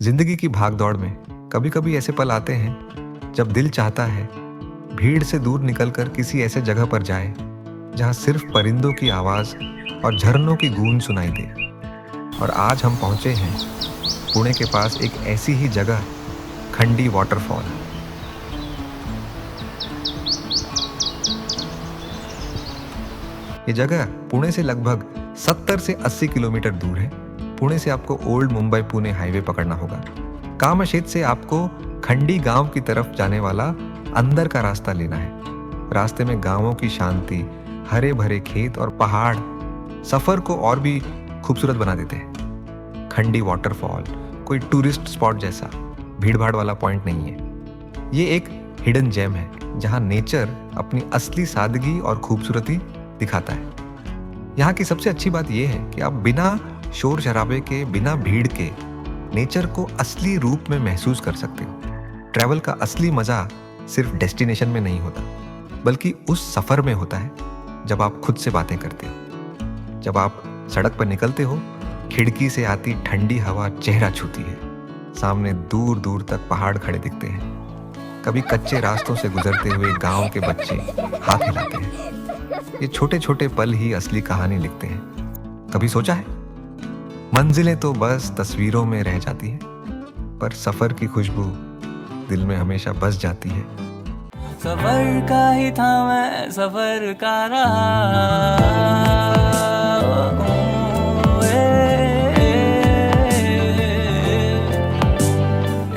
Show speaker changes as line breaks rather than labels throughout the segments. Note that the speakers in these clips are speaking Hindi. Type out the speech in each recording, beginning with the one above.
जिंदगी की भागदौड़ में कभी कभी ऐसे पल आते हैं जब दिल चाहता है भीड़ से दूर निकलकर किसी ऐसे जगह पर जाए जहां सिर्फ परिंदों की आवाज और झरनों की गूंज सुनाई दे। और आज हम पहुंचे हैं पुणे के पास एक ऐसी ही जगह, खंडी वाटरफॉल। ये जगह पुणे से लगभग 70 से 80 किलोमीटर दूर है। पुणे से आपको ओल्ड मुंबई पुणे हाईवे पकड़ना होगा। कामाशेत से आपको खंडी गांव की तरफ जाने वाला अंदर का रास्ता लेना है। रास्ते में गांवों की शांति, हरे भरे खेत और पहाड़ सफर को और भी खूबसूरत बना देते हैं। खंडी वाटरफॉल कोई टूरिस्ट स्पॉट जैसा भीड़ भाड़ वाला पॉइंट नहीं है। ये एक हिडन जेम है जहां नेचर अपनी असली सादगी और खूबसूरती दिखाता है। यहाँ की सबसे अच्छी बात यह है कि आप बिना शोर शराबे के, बिना भीड़ के नेचर को असली रूप में महसूस कर सकते हो। ट्रैवल का असली मजा सिर्फ डेस्टिनेशन में नहीं होता, बल्कि उस सफर में होता है जब आप खुद से बातें करते हो। जब आप सड़क पर निकलते हो, खिड़की से आती ठंडी हवा चेहरा छूती है। सामने दूर दूर तक पहाड़ खड़े दिखते हैं। कभी कच्चे रास्तों से गुजरते हुए गांव के बच्चे हाथ हिलाते हैं। ये छोटे छोटे पल ही असली कहानी लिखते हैं। कभी सोचा है, मंजिलें तो बस तस्वीरों में रह जाती हैं, पर सफर की खुशबू दिल में हमेशा बस जाती है।
सफर का ही था मैं, सफर का रहा।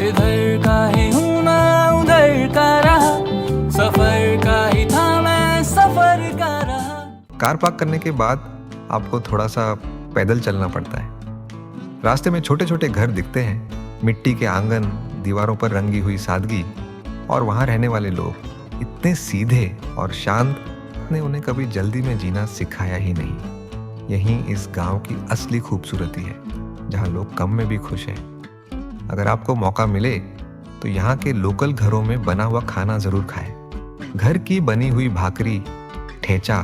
इधर का ही हूँ मैं, उधर का रहा। सफर का ही था मैं, सफर का रहा।
कार पार्क करने के बाद आपको थोड़ा सा पैदल चलना पड़ता है। रास्ते में छोटे छोटे घर दिखते हैं, मिट्टी के आंगन, दीवारों पर रंगी हुई सादगी, और वहाँ रहने वाले लोग इतने सीधे और शांत ने उन्हें कभी जल्दी में जीना सिखाया ही नहीं। यही इस गांव की असली खूबसूरती है, जहाँ लोग कम में भी खुश हैं। अगर आपको मौका मिले तो यहाँ के लोकल घरों में बना हुआ खाना जरूर खाएं। घर की बनी हुई भाकरी, ठेचा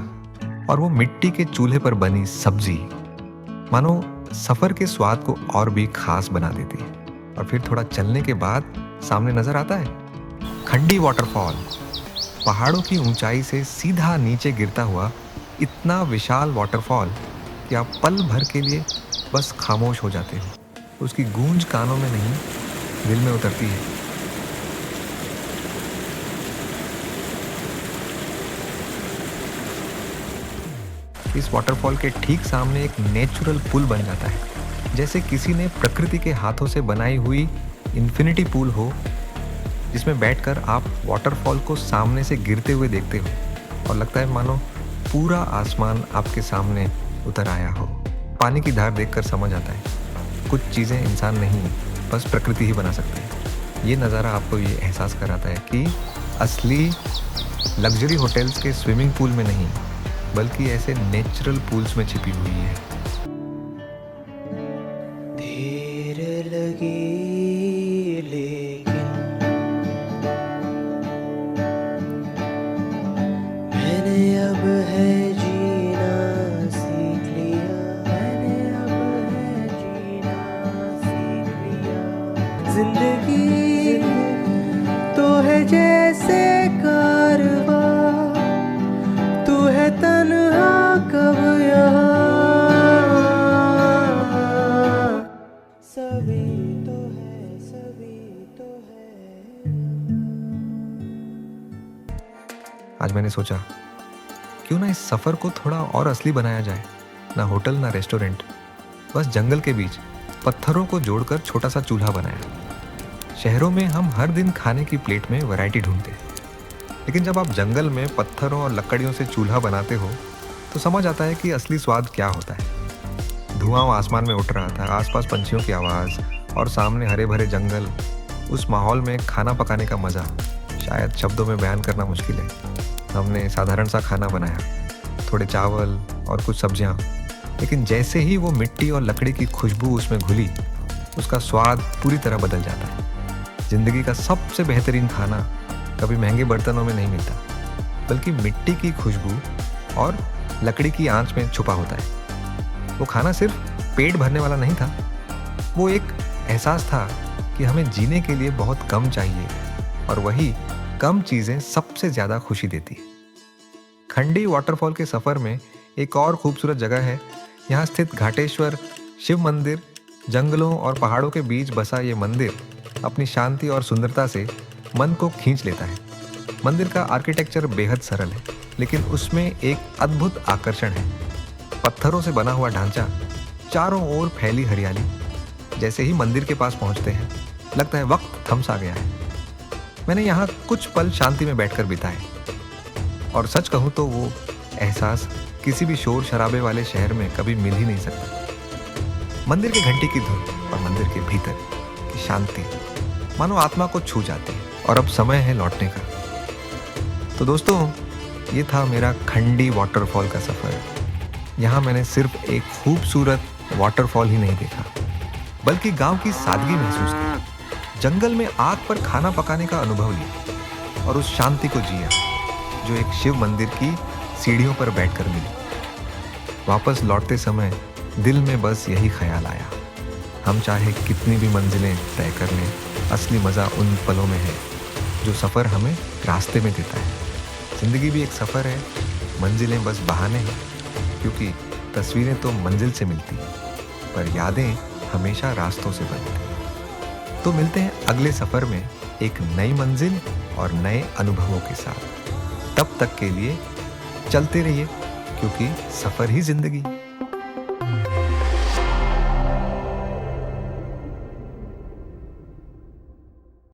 और वो मिट्टी के चूल्हे पर बनी सब्जी मानो सफर के स्वाद को और भी खास बना देती है। और फिर थोड़ा चलने के बाद सामने नजर आता है खंडी वाटरफॉल। पहाड़ों की ऊंचाई से सीधा नीचे गिरता हुआ इतना विशाल वाटरफॉल कि आप पल भर के लिए बस खामोश हो जाते हो। उसकी गूंज कानों में नहीं, दिल में उतरती है। इस वाटरफॉल के ठीक सामने एक नेचुरल पुल बन जाता है, जैसे किसी ने प्रकृति के हाथों से बनाई हुई इन्फिनिटी पूल हो, जिसमें बैठकर आप वाटरफॉल को सामने से गिरते हुए देखते हो और लगता है मानो पूरा आसमान आपके सामने उतर आया हो। पानी की धार देखकर समझ आता है कुछ चीज़ें इंसान नहीं, बस प्रकृति ही बना सकते हैं। ये नज़ारा आपको ये एहसास कराता है कि असली लग्जरी होटल्स के स्विमिंग पूल में नहीं, बल्कि ऐसे नेचुरल पूल्स में छिपी हुई है।
देर लगी लेकिन मैंने अब है जीना सीख लिया। मैंने अब है जीना सीख लिया। जिंदगी तो है जैसे कारवां, तू है तन्हा कब यहाँ। सभी तो है, सभी तो है।
आज मैंने सोचा क्यों ना इस सफ़र को थोड़ा और असली बनाया जाए। ना होटल, ना रेस्टोरेंट, बस जंगल के बीच पत्थरों को जोड़कर छोटा सा चूल्हा बनाया। शहरों में हम हर दिन खाने की प्लेट में वैरायटी ढूंढते हैं, लेकिन जब आप जंगल में पत्थरों और लकड़ियों से चूल्हा बनाते हो तो समझ आता है कि असली स्वाद क्या होता है। धुआं आसमान में उठ रहा था, आसपास पंछियों की आवाज़ और सामने हरे भरे जंगल। उस माहौल में खाना पकाने का मज़ा शायद शब्दों में बयान करना मुश्किल है। हमने साधारण सा खाना बनाया, थोड़े चावल और कुछ सब्जियां, लेकिन जैसे ही वो मिट्टी और लकड़ी की खुशबू उसमें घुली, उसका स्वाद पूरी तरह बदल जाता है। ज़िंदगी का सबसे बेहतरीन खाना कभी महंगे बर्तनों में नहीं मिलता, बल्कि मिट्टी की खुशबू और लकड़ी की आंच में छुपा होता है। वो खाना सिर्फ पेट भरने वाला नहीं था, वो एक एहसास था कि हमें जीने के लिए बहुत कम चाहिए और वही कम चीज़ें सबसे ज़्यादा खुशी देती है। खंडी वाटरफॉल के सफ़र में एक और खूबसूरत जगह है। यहाँ स्थित घाटेश्वर शिव मंदिर, जंगलों और पहाड़ों के बीच बसा ये मंदिर अपनी शांति और सुंदरता से मन को खींच लेता है। मंदिर का आर्किटेक्चर बेहद सरल है, लेकिन उसमें एक अद्भुत आकर्षण है। पत्थरों से बना हुआ ढांचा, चारों ओर फैली हरियाली। जैसे ही मंदिर के पास पहुंचते हैं, लगता है वक्त थम सा गया है। मैंने यहाँ कुछ पल शांति में बैठकर बिताए और सच कहूँ तो वो एहसास किसी भी शोर शराबे वाले शहर में कभी मिल ही नहीं सकता। मंदिर की घंटी की धुन और मंदिर के भीतर की शांति मानो आत्मा को छू जाती है। और अब समय है लौटने का। तो दोस्तों, ये था मेरा खंडी वाटरफॉल का सफ़र। यहाँ मैंने सिर्फ एक खूबसूरत वाटरफॉल ही नहीं देखा, बल्कि गांव की सादगी महसूस की, जंगल में आग पर खाना पकाने का अनुभव लिया और उस शांति को जिया जो एक शिव मंदिर की सीढ़ियों पर बैठकर मिली। वापस लौटते समय दिल में बस यही ख्याल आया, हम चाहे कितनी भी मंजिलें तय कर लें, असली मज़ा उन पलों में है जो सफ़र हमें रास्ते में देता है। ज़िंदगी भी एक सफ़र है, मंजिलें बस बहाने हैं, क्योंकि तस्वीरें तो मंजिल से मिलती हैं, पर यादें हमेशा रास्तों से बनती। तो मिलते हैं अगले सफ़र में एक नई मंजिल और नए अनुभवों के साथ। तब तक के लिए चलते रहिए, क्योंकि सफ़र ही ज़िंदगी।